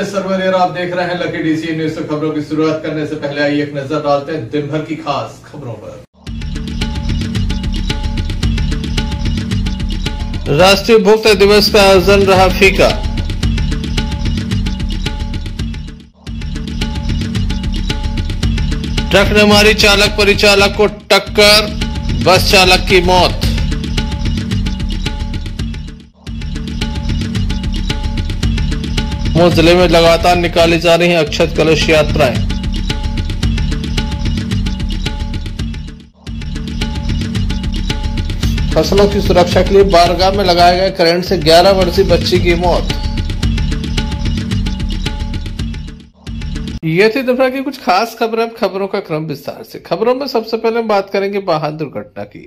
सरवरियर, आप देख रहे हैं लकी डीसी न्यूज। खबरों की शुरुआत करने से पहले आइए एक नजर डालते हैं दिन भर की खास खबरों पर। राष्ट्रीय उपभोक्ता दिवस का आयोजन रहा फीका। ट्रक ने मारी चालक परिचालक को टक्कर, बस चालक की मौत। दमोह जिले में लगातार निकाली जा रही हैं अक्षत कलश यात्राएं। फसलों की सुरक्षा के लिए बारगाह में लगाए गए करंट से 11 वर्षीय बच्ची की मौत। ये थी दोपहर की कुछ खास खबरें। खबरों का क्रम विस्तार से। खबरों में सबसे पहले बात करेंगे वाहन दुर्घटना की।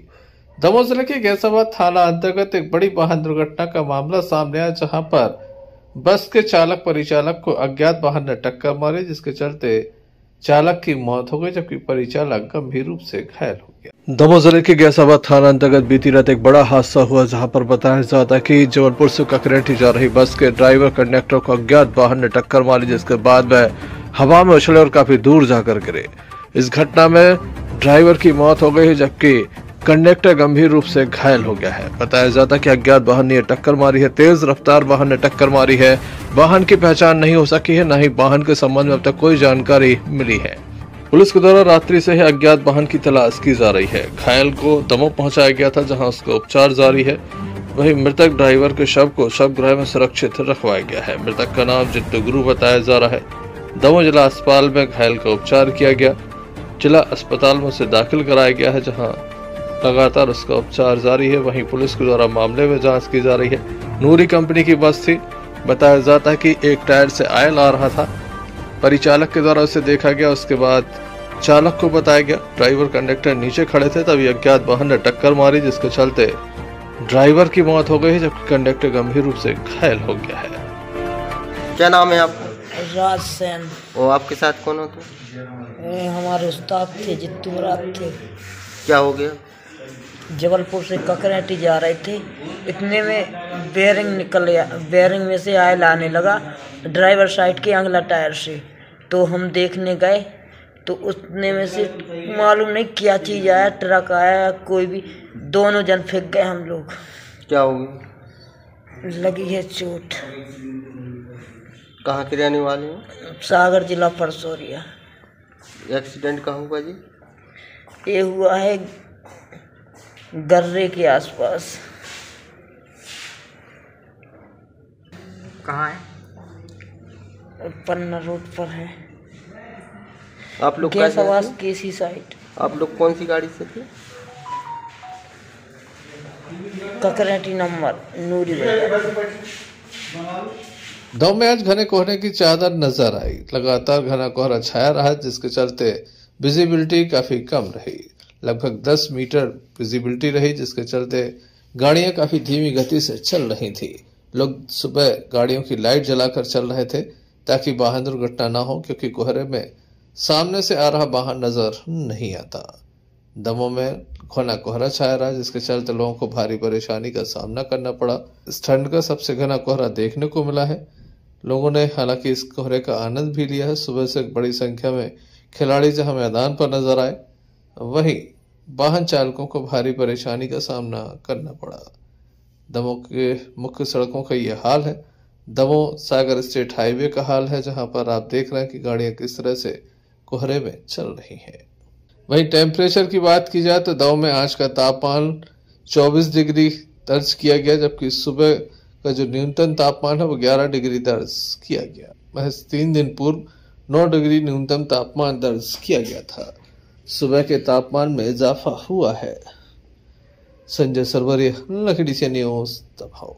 दमोह जिले के गैसाबाद थाना अंतर्गत एक बड़ी वाहन दुर्घटना का मामला सामने आया, जहां पर बस के चालक परिचालक को अज्ञात वाहन ने टक्कर मारी, जिसके चलते चालक की मौत हो गई, जबकि परिचालक गंभीर रूप से घायल हो गया। दमोह जिले के गैसाबाद थाना अंतर्गत बीती रात एक बड़ा हादसा हुआ, जहां पर बताया जाता कि जबलपुर से ककरेठी जा रही बस के ड्राइवर कंडक्टर को अज्ञात वाहन ने टक्कर मारी, जिसके बाद वह हवा में उछले और काफी दूर जाकर गिरे। इस घटना में ड्राइवर की मौत हो गई, जबकि कंडक्टर गंभीर रूप से घायल हो गया है। बताया जाता कि अज्ञात वाहन ने टक्कर मारी है। तेज रफ्तार वाहन ने टक्कर मारी है। वाहन की पहचान नहीं हो सकी है, न ही वाहन के संबंध में अब तक कोई जानकारी मिली है। पुलिस के द्वारा रात्रि से ही अज्ञात वाहन की तलाश की जा रही है। घायल को दमोह पहुंचाया गया था, जहां उसका उपचार जारी है। वहीं मृतक ड्राइवर के शव को शवगृह में सुरक्षित रखवाया गया है। मृतक का नाम जिट्टू गुरु बताया जा रहा है। दमोह जिला अस्पताल में घायल का उपचार किया गया। जिला अस्पताल में उसे दाखिल कराया गया है, जहाँ लगातार उसका उपचार जारी है। वहीं पुलिस के द्वारा मामले में जांच की जा रही है। नूरी कंपनी की बस थी। बताया जाता है कि एक टायर से ऑयल आ रहा था। परिचालक के द्वारा उसे देखा गया, उसके बाद चालक को बताया गया। ड्राइवर कंडक्टर नीचे खड़े थे, तभी अज्ञात वाहन ने टक्कर मारी, जिसके चलते ड्राइवर की मौत हो गई, जबकि कंडक्टर गंभीर रूप से घायल हो गया है। क्या नाम है आपका? राज सेन। वो आपके साथ कौन होते? हमारे उस्ताद थे, जित्तू मुराद थे। क्या हो गया? जबलपुर से ककरेठी जा रहे थे, इतने में बेयरिंग निकल गया। बेयरिंग में से ऑयल आने लगा ड्राइवर साइड के अगला टायर से। तो हम देखने गए तो उतने में से मालूम नहीं क्या चीज़ आया, ट्रक आया, कोई भी। दोनों जन फेंक गए हम लोग। क्या हो गया? लगी है चोट। कहाँ के रहने वाले हो? सागर जिला परसोरिया। एक्सीडेंट कहाँ हुआ जी? ये हुआ है गर्रे के आसपास। कहाँ है? पन्ना रोड पर है। आप लोग गैसाबाद केसी साइड। आप लोग कौन सी गाड़ी से थे? ककरेठी नंबर नूरी। दमोह में आज घने कोहरे की चादर नजर आई। लगातार घना कोहरा छाया रहा, जिसके चलते विजिबिलिटी काफी कम रही। लगभग 10 मीटर विजिबिलिटी रही, जिसके चलते गाड़ियां काफी धीमी गति से चल रही थी। लोग सुबह गाड़ियों की लाइट जलाकर चल रहे थे, ताकि वाहन दुर्घटना न हो, क्योंकि कोहरे में सामने से आ रहा वाहन नजर नहीं आता। दमोह में घना कोहरा छाया रहा, जिसके चलते लोगों को भारी परेशानी का सामना करना पड़ा। इस ठंड का सबसे घना कोहरा देखने को मिला है। लोगों ने हालांकि इस कोहरे का आनंद भी लिया है। सुबह से बड़ी संख्या में खिलाड़ी जहां मैदान पर नजर आए, वहीं वाहन चालकों को भारी परेशानी का सामना करना पड़ा। दमोह के मुख्य सड़कों का ये हाल है। दमोह सागर स्टेट हाईवे का हाल है, जहां पर आप देख रहे हैं कि गाड़ियां किस तरह से कोहरे में चल रही हैं। वहीं टेम्परेचर की बात की जाए तो दमोह में आज का तापमान 24 डिग्री दर्ज किया गया, जबकि सुबह का जो न्यूनतम तापमान है वो 11 डिग्री दर्ज किया गया। महज 3 दिन पूर्व 9 डिग्री न्यूनतम तापमान दर्ज किया गया था। सुबह के तापमान में इजाफा हुआ है। Sanjay Sarwaria, lucky DC news, Damoh.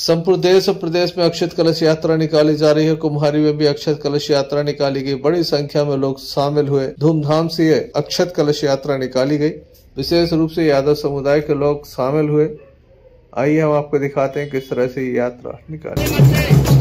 संपूर्ण देश और प्रदेश में अक्षत कलश यात्रा निकाली जा रही है। कुम्हारी में भी अक्षत कलश यात्रा निकाली गई। बड़ी संख्या में लोग शामिल हुए। धूमधाम से ये अक्षत कलश यात्रा निकाली गई। विशेष रूप से यादव समुदाय के लोग शामिल हुए। आइए हम आपको दिखाते हैं किस तरह से ये यात्रा निकाली गई।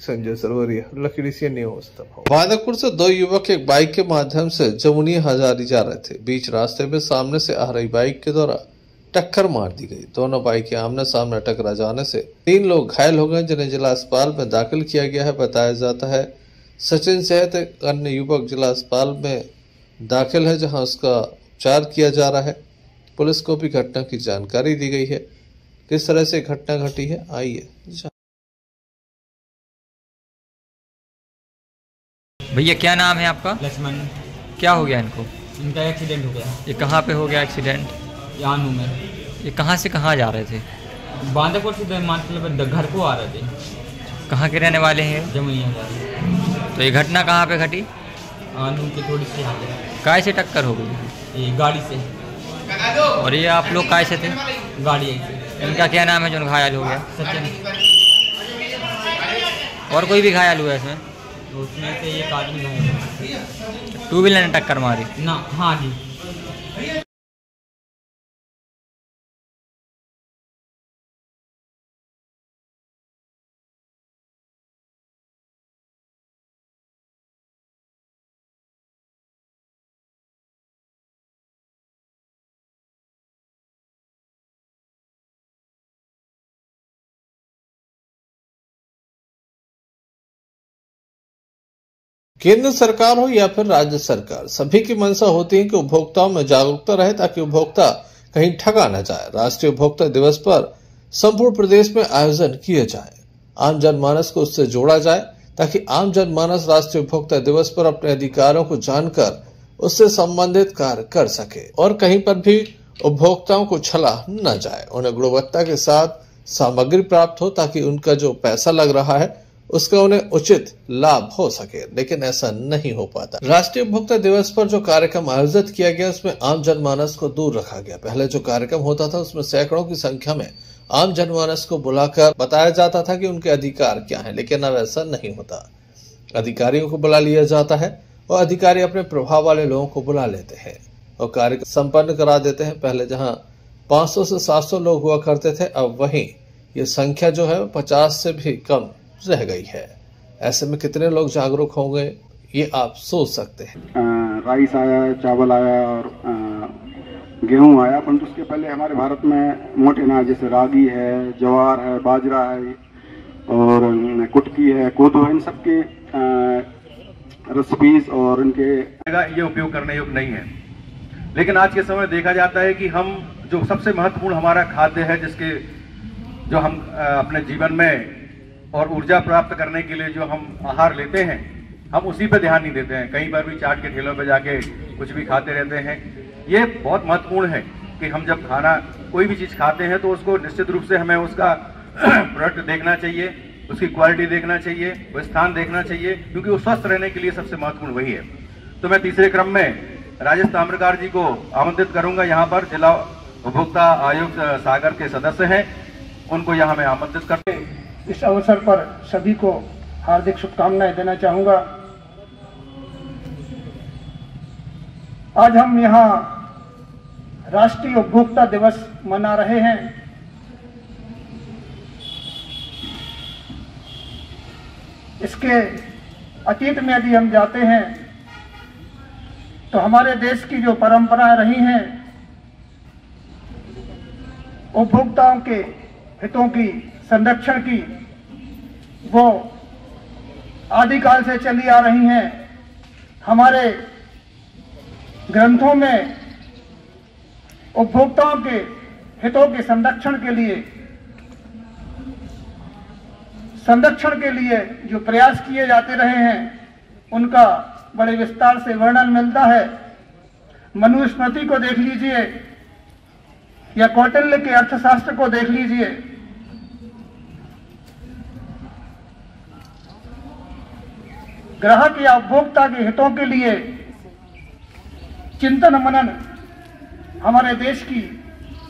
Sanjay Sarwaria, lucky DC news. Vadakpur से दो युवक एक बाइक के माध्यम से जमुनी हजारी जा रहे थे। बीच रास्ते में सामने से आ रही बाइक के द्वारा टक्कर मार दी गई। दोनों बाइकें आमने सामने टकरा जाने से 3 लोग घायल हो गए, जिन्हें जिला अस्पताल में दाखिल किया गया है। बताया जाता है सचिन सहित एक अन्य युवक जिला अस्पताल में दाखिल है, जहाँ उसका उपचार किया जा रहा है। पुलिस को भी घटना की जानकारी दी गई है। किस तरह से घटना घटी है, आइए। भैया क्या नाम है आपका? लक्ष्मण। क्या हो गया इनको? इनका एक्सीडेंट हो गया। ये कहाँ पे हो गया एक्सीडेंट? यानू में। ये कहाँ से कहाँ जा रहे थे? बांदापुर से मतलब घर को आ रहे थे। कहाँ के रहने वाले हैं? जमुनिया जा रहे। तो ये घटना कहाँ पे घटी? आनू के थोड़ी सी आगे। काय से टक्कर हो गई? ये गाड़ी से। और ये आप लोग काय से थे? गाड़ी से। इनका क्या नाम है जो घायल हो गया? सचिन। और कोई भी घायल हुआ है इसमें? उसमें से एक आदमी घायल। 2 व्हीलर ने टक्कर मारी ना? हाँ जी। केंद्र सरकार हो या फिर राज्य सरकार, सभी की मंशा होती है कि उपभोक्ताओं में जागरूकता रहे ताकि उपभोक्ता कहीं ठगा न जाए। राष्ट्रीय उपभोक्ता दिवस पर संपूर्ण प्रदेश में आयोजन किए जाए, आम जनमानस को उससे जोड़ा जाए ताकि आम जनमानस राष्ट्रीय उपभोक्ता दिवस पर अपने अधिकारों को जानकर उससे संबंधित कार्य कर सके और कहीं पर भी उपभोक्ताओं को छला न जाए। उन्हें गुणवत्ता के साथ सामग्री प्राप्त हो ताकि उनका जो पैसा लग रहा है उसका उन्हें उचित लाभ हो सके, लेकिन ऐसा नहीं हो पाता। राष्ट्रीय उपभोक्ता दिवस पर जो कार्यक्रम आयोजित किया गया उसमें आम जनमानस को दूर रखा गया। पहले जो कार्यक्रम होता था उसमें सैकड़ों की संख्या में आम जनमानस को बुलाकर बताया जाता था कि उनके अधिकार क्या हैं, लेकिन अब ऐसा नहीं होता। अधिकारियों को बुला लिया जाता है और अधिकारी अपने प्रभाव वाले लोगों को बुला लेते हैं और कार्य संपन्न करा देते हैं। पहले जहाँ 500 से 700 लोग हुआ करते थे, अब वहीं ये संख्या जो है 50 से भी कम रह गई है। ऐसे में कितने लोग जागरूक होंगे ये आप सोच सकते हैं। राइस आया, चावल आया और गेहूं आया, परंतु उसके पहले हमारे भारत में मोटे अनाज जैसे रागी है, ज्वार है, बाजरा है और कुटकी है, कोदो है, इन सबके रेसिपीज और इनके ये उपयोग करने योग्य नहीं है। लेकिन आज के समय देखा जाता है कि हम जो सबसे महत्वपूर्ण हमारा खाद्य है, जिसके जो हम अपने जीवन में और ऊर्जा प्राप्त करने के लिए जो हम आहार लेते हैं, हम उसी पे ध्यान नहीं देते हैं। कहीं पर भी चाट के ठेलों पे जाके कुछ भी खाते रहते हैं। ये बहुत महत्वपूर्ण है कि हम जब खाना कोई भी चीज़ खाते हैं तो उसको निश्चित रूप से हमें उसका प्रोडक्ट देखना चाहिए, उसकी क्वालिटी देखना चाहिए, वो स्थान देखना चाहिए, क्योंकि वो स्वस्थ रहने के लिए सबसे महत्वपूर्ण वही है। तो मैं तीसरे क्रम में राजेश ताम्रकार जी को आमंत्रित करूंगा। यहाँ पर जिला उपभोक्ता आयुक्त सागर के सदस्य हैं, उनको यहाँ मैं आमंत्रित करते हैं। इस अवसर पर सभी को हार्दिक शुभकामनाएं देना चाहूंगा। आज हम यहाँ राष्ट्रीय उपभोक्ता दिवस मना रहे हैं। इसके अतीत में यदि हम जाते हैं तो हमारे देश की जो परंपराएं रही हैं, उपभोक्ताओं के हितों की संरक्षण की, वो आदिकाल से चली आ रही हैं। हमारे ग्रंथों में उपभोक्ताओं के हितों के संरक्षण के लिए जो प्रयास किए जाते रहे हैं, उनका बड़े विस्तार से वर्णन मिलता है। मनुस्मृति को देख लीजिए या कौटिल्य के अर्थशास्त्र को देख लीजिए। ग्राहक या उपभोक्ता के हितों के लिए चिंतन मनन हमारे देश की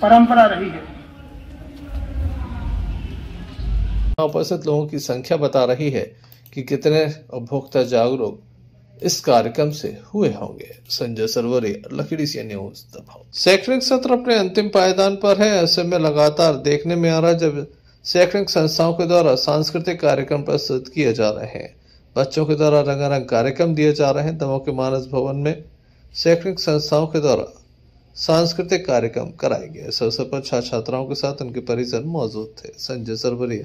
परंपरा रही है। उपस्थित लोगों की संख्या बता रही है कि कितने उपभोक्ता जागरूक इस कार्यक्रम से हुए होंगे। संजय सरवरी, लखीडी सी न्यूज, दबाव। शैक्षणिक सत्र अपने अंतिम पायदान पर है। ऐसे में लगातार देखने में आ रहा है जब शैक्षणिक संस्थाओं के द्वारा सांस्कृतिक कार्यक्रम प्रस्तुत किए जा रहे हैं। बच्चों के द्वारा रंगारंग कार्यक्रम दिए जा रहे हैं। दमोह के मानस भवन में शैक्षणिक संस्थाओं के द्वारा सांस्कृतिक कार्यक्रम कराए गए। इस अवसर पर छात्र छात्राओं के साथ उनके परिजन मौजूद थे। संजय सरवरी।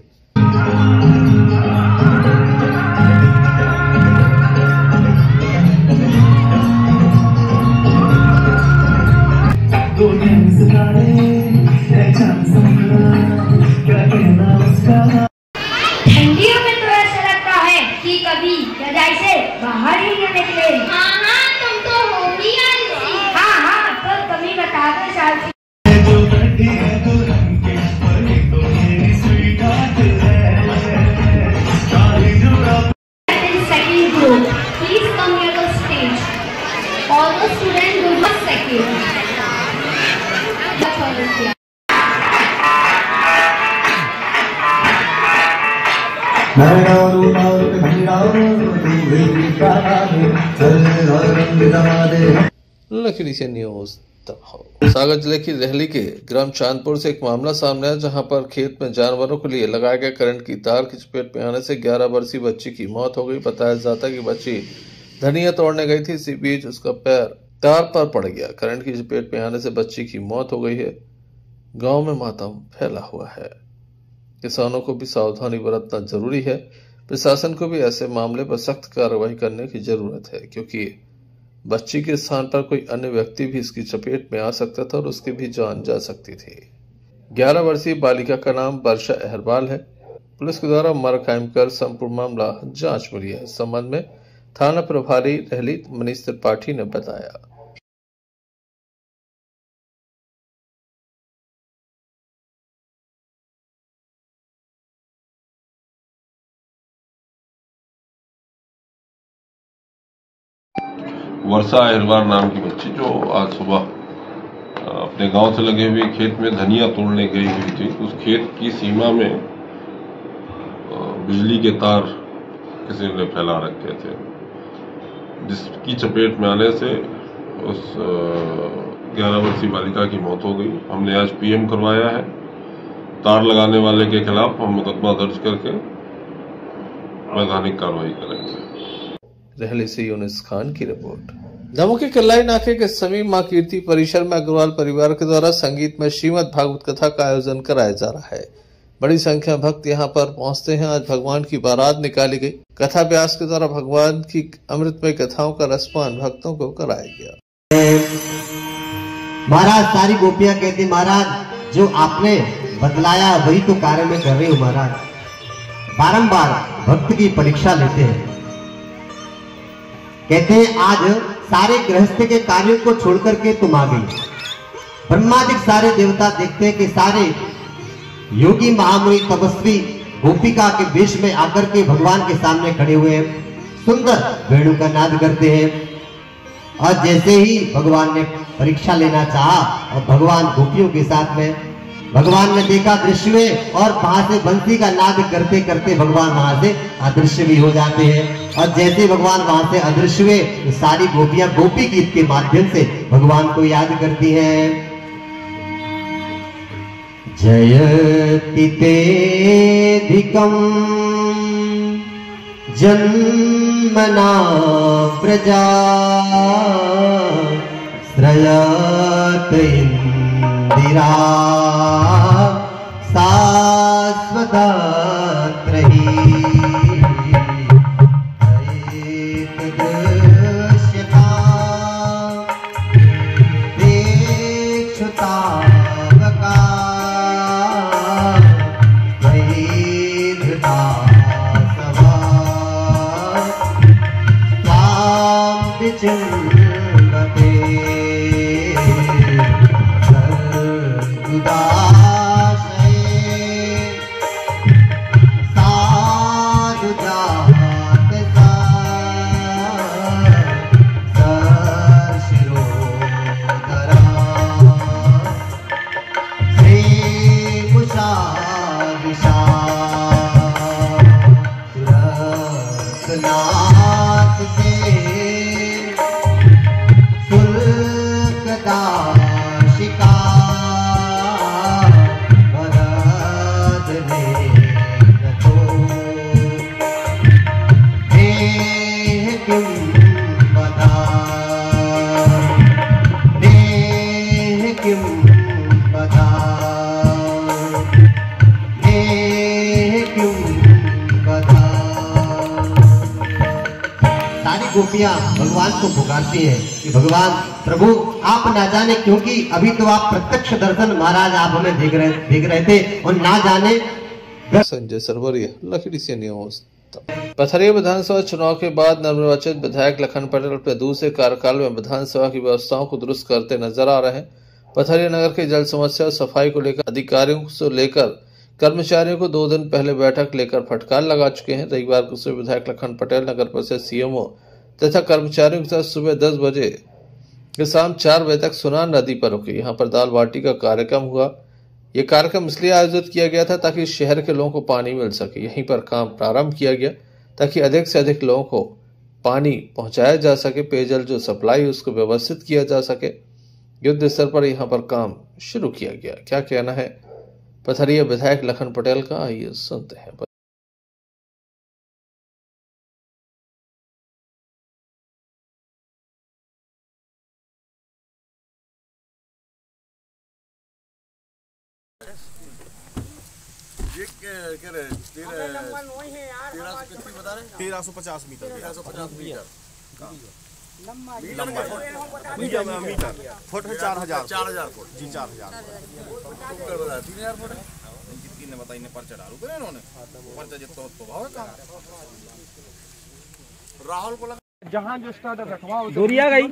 ठंडियों में तो ऐसा लगता है कि कभी रजाई से बाहर ही न निकले। हाँ, तुम तो हो ही आलसी। हाँ, तो तुम ही बता दो साल second group, please come near the stage. All the students do not second. लखीडी से न्यूज, दबाव। सागर जिले की रेहली के ग्राम चांदपुर से एक मामला सामने आया, जहां पर खेत में जानवरों के लिए लगाए गए करंट की तार की चपेट में आने से 11 वर्षीय बच्ची की मौत हो गई। बताया जाता है कि बच्ची धनिया तोड़ने गई थी। इसी बीच उसका पैर तार पर पड़ गया। करंट की चपेट में आने से बच्ची की मौत हो गई है। गांव में मातम फैला हुआ है। किसानों को भी सावधानी बरतना जरूरी है। प्रशासन को भी ऐसे मामले पर सख्त कार्रवाई करने की जरूरत है, क्योंकि बच्ची के स्थान पर कोई अन्य व्यक्ति भी इसकी चपेट में आ सकता था और उसकी भी जान जा सकती थी। 11 वर्षीय बालिका का नाम वर्षा अहरवाल है। पुलिस के द्वारा मर कायम कर संपूर्ण मामला जांच में लिया है। इस संबंध में थाना प्रभारी रेहली मनीष त्रिपाठी ने बताया। वर्षा अहरवाल नाम की बच्ची जो आज सुबह अपने गांव से लगे हुए खेत में धनिया तोड़ने गई हुई थी। उस खेत की सीमा में बिजली के तार किसी ने फैला रखे थे, जिसकी चपेट में आने से उस 11 वर्षीय बालिका की मौत हो गई। हमने आज पीएम करवाया है। तार लगाने वाले के खिलाफ हम मुकदमा दर्ज करके वैधानिक कार्रवाई करेंगे। रेहली से यूनिस खान की रिपोर्ट। दमोह के कल्लाई नाके के समीप मां कीर्ति परिसर में अग्रवाल परिवार के द्वारा संगीत में श्रीमद भागवत कथा का आयोजन कराया जा रहा है। बड़ी संख्या भक्त यहां पर पहुंचते हैं। आज भगवान की बारात निकाली गई। कथा व्यास के द्वारा भगवान की अमृतमय कथाओं का रसपान भक्तों को कराया गया। महाराज सारी गोपियां कहती, महाराज जो आपने बतलाया वही तो कार्य में कर रही हूँ। महाराज बारंबार भक्त की परीक्षा लेते हैं। कहते हैं आज सारे गृहस्थ के कार्यों को छोड़ करके तुम आ गई। ब्रह्मादिक सारे देवता देखते हैं कि सारे योगी महामुनि तपस्वी गोपिका के वेश में आकर के भगवान के सामने खड़े हुए हैं, सुंदर वेणु का नाद करते हैं। और जैसे ही भगवान ने परीक्षा लेना चाहा और भगवान गोपियों के साथ में भगवान ने देखा दृश्य में, और वहां से बंसी का नाद करते करते भगवान वहां से अदृश्य भी हो जाते हैं। और जैसे भगवान वहां से अदृश्य हुए, तो सारी गोपियां गोपी गीत के माध्यम से भगवान को याद करती हैं। जयति तेधिकं जन्मना प्रजा श्रयत इंदिरा शाश्वतत्रयी दृश्यता प्रेक्षुतावका वैधता सवा स्वाम विचिन्वते नाथ से सुल्कदाशिका वरद ले रतो नेह किम बता नेह किम बता नेह किम बता। सारी गोपियां भगवान को पुकारती हैं कि भगवान प्रभु आप ना जाने, क्योंकि अभी तो आप प्रत्यक्ष दर्शन महाराज आप हमें देख रहे थे और ना जाने। संजय सरवरिया, लखड़ी से न्यूज। पथरिया विधानसभा चुनाव के बाद नवनिर्वाचित विधायक लखन पटेल अपने दूसरे कार्यकाल में विधानसभा की व्यवस्थाओं को दुरुस्त करते नजर आ रहे हैं। पथरिया नगर के जल समस्या और सफाई को लेकर अधिकारियों से लेकर कर्मचारियों को 2 दिन पहले बैठक लेकर फटकार लगा चुके हैं। रविवार को सुबह विधायक लखन पटेल नगर परिषद सीएमओ तथा कर्मचारियों के साथ सुबह 10 बजे से शाम 4 बजे तक सुनार नदी पर रुके। यहाँ पर दाल बाटी का कार्यक्रम हुआ। ये कार्यक्रम इसलिए आयोजित किया गया था ताकि शहर के लोगों को पानी मिल सके। यहीं पर काम प्रारंभ किया गया ताकि अधिक से अधिक लोगों को पानी पहुंचाया जा सके। पेयजल जो सप्लाई उसको व्यवस्थित किया जा सके। युद्ध स्तर पर यहाँ पर काम शुरू किया गया। क्या कहना है पथरिया विधायक लखन पटेल का, आइए सुनते हैं। ये कह रहे 1350 मीटर। मीटर फुट है 4000 फुट जी 4000 फुट ने बताई ने पर्चा डालू करे इन्होंने पर्चा जितना तो भाव का राहुल को जहां जो स्टार्टर रखवाओ दूरिया गई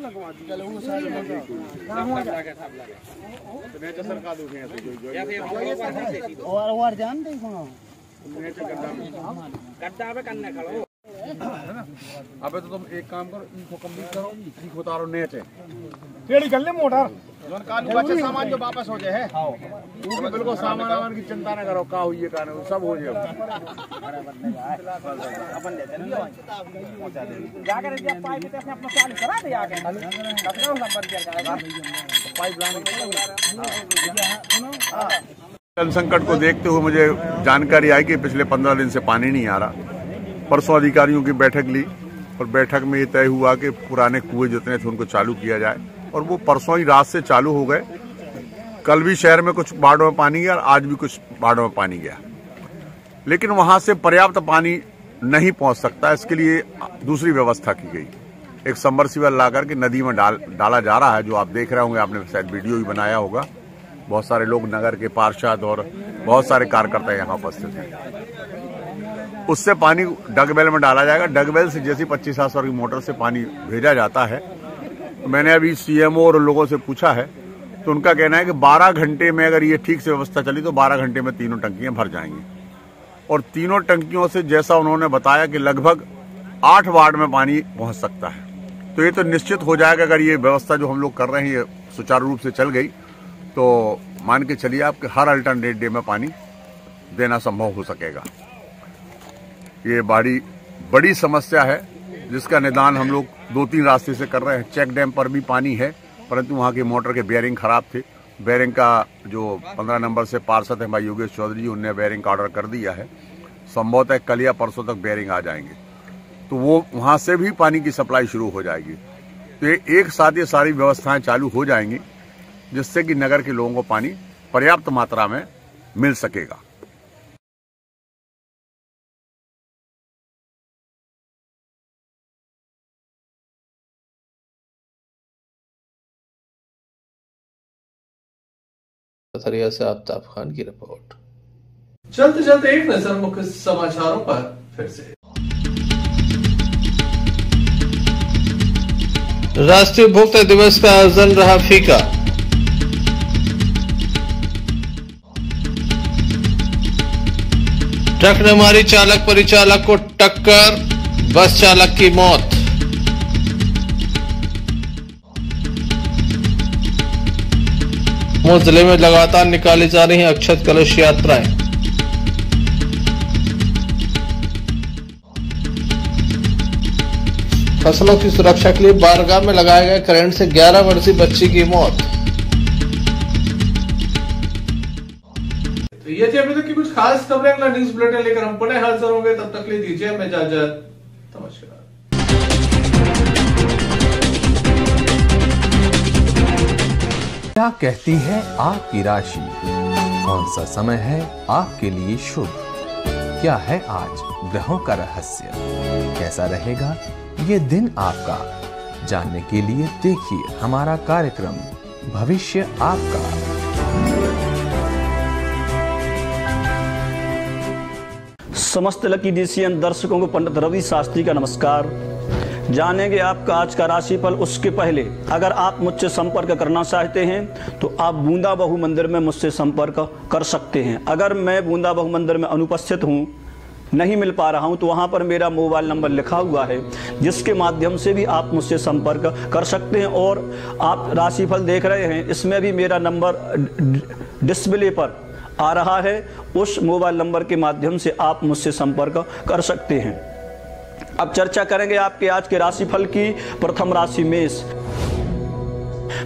सरकार और जान देखो अबे तो तुम एक काम करो, इनको कंप्लीट करो, ठीक उतारो नेट है टेढ़ी कर ले मोटर जोन कानू बच्चे सामान जो वापस हो जाए है वो बिल्कुल सामान की चिंता न करो, का हुई है का नहीं सब हो जाए। अपन लेते हैं जाकर पाइप से अपना चालू करा दे आके कतरा नंबर दिया जाएगा पाइप लाने। जल संकट को देखते हुए मुझे जानकारी आई कि पिछले 15 दिन से पानी नहीं आ रहा। परसों अधिकारियों की बैठक ली और बैठक में ये तय हुआ कि पुराने कुएं जितने थे उनको चालू किया जाए और वो परसों ही रात से चालू हो गए। कल भी शहर में कुछ बाड़ों में पानी गया और आज भी कुछ बाड़ों में पानी गया, लेकिन वहां से पर्याप्त पानी नहीं पहुंच सकता। इसके लिए दूसरी व्यवस्था की गई, एक सबमर्सिबल लाकर के नदी में डाला जा रहा है, जो आप देख रहे होंगे, आपने शायद वीडियो भी बनाया होगा। बहुत सारे लोग नगर के पार्षद और बहुत सारे कार्यकर्ता यहाँ उपस्थित हैं। उससे पानी डगबेल में डाला जाएगा। डगबेल से जैसी 25 हार्सपावर की मोटर से पानी भेजा जाता है। मैंने अभी सीएमओ और लोगों से पूछा है तो उनका कहना है कि 12 घंटे में अगर ये ठीक से व्यवस्था चली तो 12 घंटे में तीनों टंकियां भर जाएंगी। और तीनों टंकियों से जैसा उन्होंने बताया कि लगभग 8 वार्ड में पानी पहुंच सकता है। तो ये तो निश्चित हो जाएगा, अगर ये व्यवस्था जो हम लोग कर रहे हैं ये सुचारू रूप से चल गई तो मान के चलिए आपके हर अल्टरनेट डे में पानी देना संभव हो सकेगा। ये बड़ी समस्या है जिसका निदान हम लोग 2-3 रास्ते से कर रहे हैं। चेक डैम पर भी पानी है, परंतु वहाँ के मोटर के बेयरिंग खराब थे। बेयरिंग का जो 15 नंबर से पार्षद है भाई योगेश चौधरी जी, उनने बेयरिंग का ऑर्डर कर दिया है। संभवतः कल या परसों तक बेयरिंग आ जाएंगे। तो वो वहाँ से भी पानी की सप्लाई शुरू हो जाएगी। तो एक साथ ये सारी व्यवस्थाएं चालू हो जाएंगी, जिससे कि नगर के लोगों को पानी पर्याप्त मात्रा में मिल सकेगा। पथरिया से आफ्ताब खान की रिपोर्ट। चलते चलते एक नजर मुख्य समाचारों पर फिर से। राष्ट्रीय उपभोक्ता दिवस का आयोजन रहा फीका। ट्रक ने मारी चालक परिचालक को टक्कर, बस चालक की मौत। जिले में लगातार निकाली जा रही अक्षत कलश यात्राएं। फसलों की सुरक्षा के लिए बारगाह में लगाए गए करंट से 11 वर्षीय बच्ची की मौत। तो ये थी अभी तक की कुछ खास खबरें। अगला न्यूज बुलेटिन लेकर हम पुनः हाजिर होंगे, तब तक ले दीजिए हमें इजाजत। नमस्कार। क्या कहती है आपकी राशि? कौन सा समय है आपके लिए शुभ? क्या है आज ग्रहों का रहस्य? कैसा रहेगा ये दिन आपका? जानने के लिए देखिए हमारा कार्यक्रम भविष्य आपका। समस्त लकी डीसीएन दर्शकों को पंडित रवि शास्त्री का नमस्कार। जानेंगे आपका आज का राशिफल। उसके पहले अगर आप मुझसे संपर्क करना चाहते हैं तो आप बूंदा बहु मंदिर में मुझसे संपर्क कर सकते हैं। अगर मैं बूंदा बहु मंदिर में अनुपस्थित हूं, नहीं मिल पा रहा हूं, तो वहां पर मेरा मोबाइल नंबर लिखा हुआ है, जिसके माध्यम से भी आप मुझसे संपर्क कर सकते हैं। और आप राशिफल देख रहे हैं, इसमें भी मेरा नंबर डिस्प्ले पर आ रहा है। उस मोबाइल नंबर के माध्यम से आप मुझसे संपर्क कर सकते हैं। अब चर्चा करेंगे आपके आज के राशिफल की। प्रथम राशि मेष।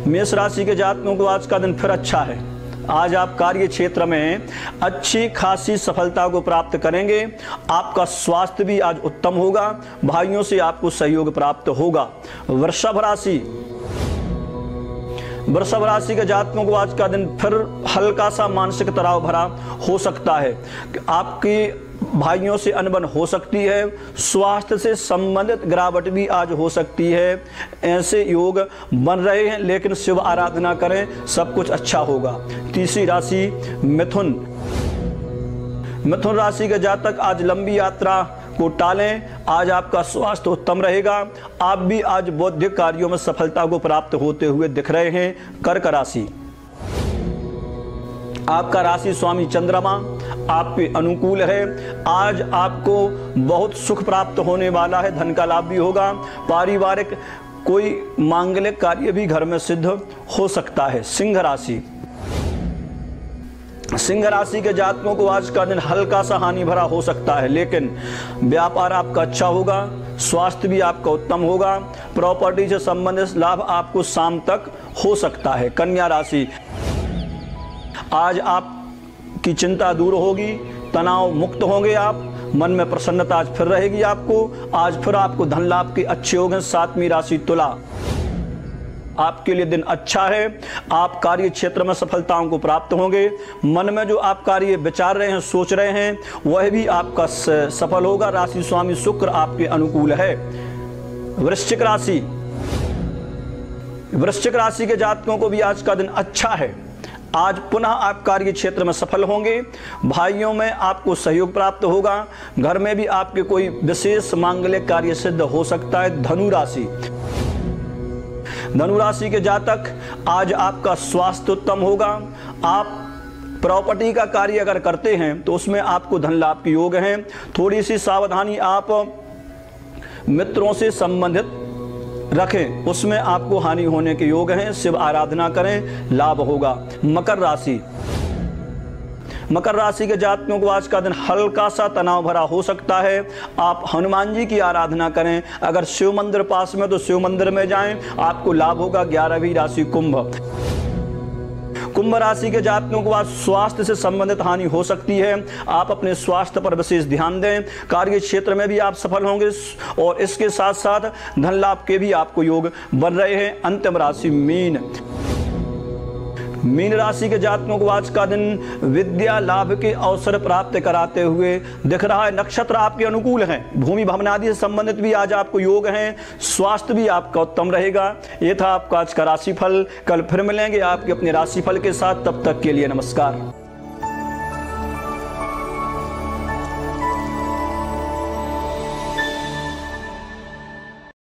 मेष राशि के जातकों को आज का दिन फिर अच्छा है। आज आप कार्य क्षेत्र में अच्छी खासी सफलता को प्राप्त करेंगे। आपका स्वास्थ्य भी आज उत्तम होगा। भाइयों से आपको सहयोग प्राप्त होगा। वृषभ राशि। वृषभ राशि के जातकों को आज का दिन फिर हल्का सा मानसिक तनाव भरा हो सकता है। आपकी भाइयों से अनबन हो सकती है। स्वास्थ्य से संबंधित गिरावट भी आज हो सकती है। ऐसे योग बन रहे हैं, लेकिन शिव आराधना करें, सब कुछ अच्छा होगा। तीसरी राशि मिथुन। मिथुन राशि के जातक आज लंबी यात्रा को टालें। आज आपका स्वास्थ्य उत्तम रहेगा। आप भी आज बौद्धिक कार्यों में सफलता को प्राप्त होते हुए दिख रहे हैं। कर्क राशि। आपका राशि स्वामी चंद्रमा आपके अनुकूल है। आज आपको बहुत सुख प्राप्त होने वाला है। धन का लाभ भी होगा। पारिवारिक कोई मांगलिक कार्य भी घर में सिद्ध हो सकता है। सिंह राशि। सिंह राशि के जातकों को आज का दिन हल्का सा हानि भरा हो सकता है, लेकिन व्यापार आपका अच्छा होगा। स्वास्थ्य भी आपका उत्तम होगा। प्रॉपर्टी से संबंधित लाभ आपको शाम तक हो सकता है। कन्या राशि। आज आपकी चिंता दूर होगी, तनाव मुक्त होंगे आप। मन में प्रसन्नता आज फिर रहेगी आपको। आज फिर आपको धन लाभ के अच्छे होंगे। सातवीं राशि तुला। आपके लिए दिन अच्छा है। आप कार्य क्षेत्र में सफलताओं को प्राप्त होंगे। मन में जो आप कार्य विचार रहे हैं, सोच रहे हैं, वह भी आपका सफल होगा। राशि स्वामी शुक्र आपके अनुकूल है। वृश्चिक राशि। वृश्चिक राशि के जातकों को भी आज का दिन अच्छा है। आज पुनः आप कार्य क्षेत्र में सफल होंगे। भाइयों में आपको सहयोग प्राप्त होगा। घर में भी आपके कोई विशेष मांगलिक कार्य सिद्ध हो सकता है। धनु राशि। धनु राशि के जातक आज आपका स्वास्थ्य उत्तम होगा। आप प्रॉपर्टी का कार्य अगर करते हैं तो उसमें आपको धन लाभ के योग हैं। थोड़ी सी सावधानी आप मित्रों से संबंधित रखें, उसमें आपको हानि होने के योग हैं। शिव आराधना करें, लाभ होगा। मकर राशि। मकर राशि के जातकों को आज का दिन हल्का सा तनाव भरा हो सकता है। आप हनुमान जी की आराधना करें। अगर शिव मंदिर पास में तो शिव मंदिर में जाएं, आपको लाभ होगा। 11वीं राशि कुंभ। कुंभ राशि के जातकों को आज स्वास्थ्य से संबंधित हानि हो सकती है। आप अपने स्वास्थ्य पर विशेष ध्यान दें। कार्य क्षेत्र में भी आप सफल होंगे और इसके साथ साथ धन लाभ के भी आपको योग बन रहे हैं। अंतिम राशि मीन राशि के जातकों को आज का दिन विद्या लाभ के अवसर प्राप्त कराते हुए दिख रहा है। नक्षत्र आपके अनुकूल हैं। भूमि भवन आदि से संबंधित भी आज आपको योग हैं। स्वास्थ्य भी आपका उत्तम रहेगा। ये था आपका आज का राशिफल। कल फिर मिलेंगे आपके अपने राशिफल के साथ। तब तक के लिए नमस्कार।